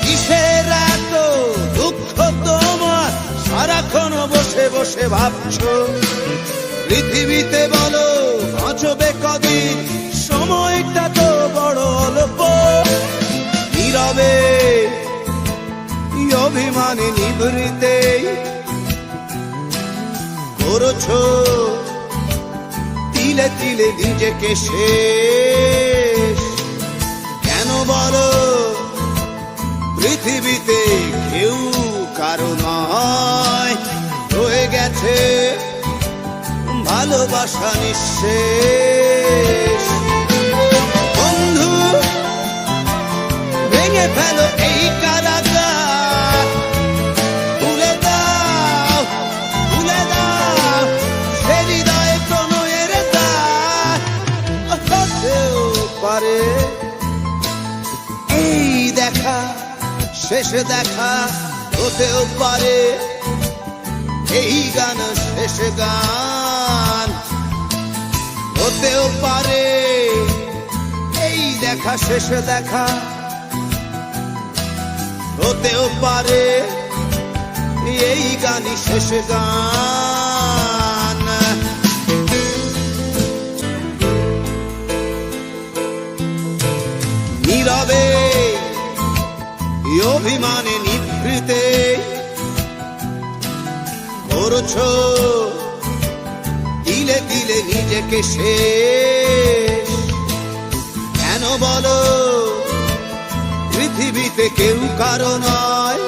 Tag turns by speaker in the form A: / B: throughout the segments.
A: কিসের এত দুঃখ তোমার, সারাক্ষণ বসে বসে ভাবছো? পৃথিবীতে বলো বাঁচবে কদিন, সময়টা তো বড় অল্প। নীরবে অভিমানে নিভৃতে করছো তিলে তিলে নিজেকে শেষ। কেন বলো পৃথিবীতে কেউ কারো নয়, রয়ে গেছে ভালোবাসা নিঃশেষ। বন্ধু ভেঙে ফেলো এই কারাগার, ভুলে দাও ভুলে দাও সে হৃদয়ে প্রণয়ের দ্বার। হতেও পারে এই দেখা শেষ দেখা, হতেও পারে এই গান শেষ গান, হতেও পারে এই দেখা শেষ দেখা, হতেও পারে এই গানই শেষ গান। নীরবে অভিমানে নিভৃতে করছো দিলে দিলে নিজেকে শেষ। কেন বলো পৃথিবীতে কেউ কারো নয়,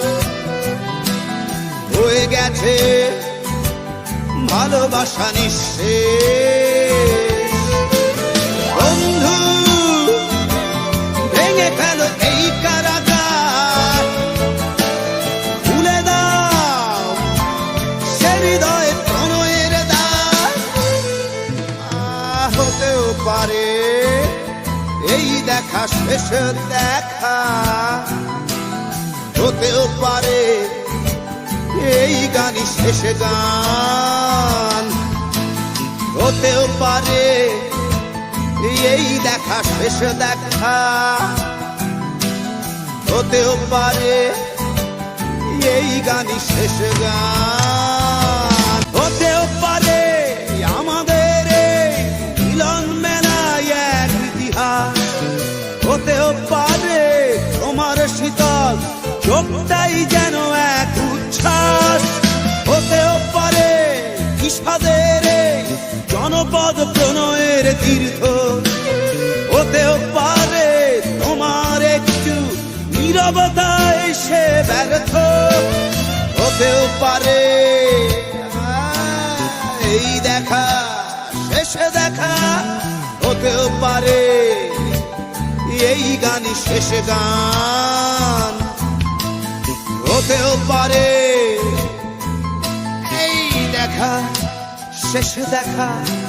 A: হয়ে গেছে ভালোবাসা নিঃশেষ। বন্ধু ভেঙে ফেলো এই কারাগার, ভুলে দাও সে হৃদয়ে প্রণয়ের দ্বার। হতেও পারে এই দেখা শেষ দেখা, হতেও পারে এই গানই শেষ গান, হতেও পারে এই দেখা শেষ দেখা, হতেও পারে এই গানই শেষ গান। হতেও পারে আমাদের এই মিলন মেলায় এক ইতিহাস, হতেও পারে তোমার শীতল চোখটাই যেন এক উচ্ছ্বাস, হতেও পারে বিষাদের জনপদ প্রণয়ের তীর্থ, হতেও পারে তোমার একটু নীরবতায় সে ব্যর্থ, হতেও পারে এই দেখা শেষ দেখা, হতেও পারে এই গানই শেষ গান, হতেও পারে এই দেখা শেষ দেখা।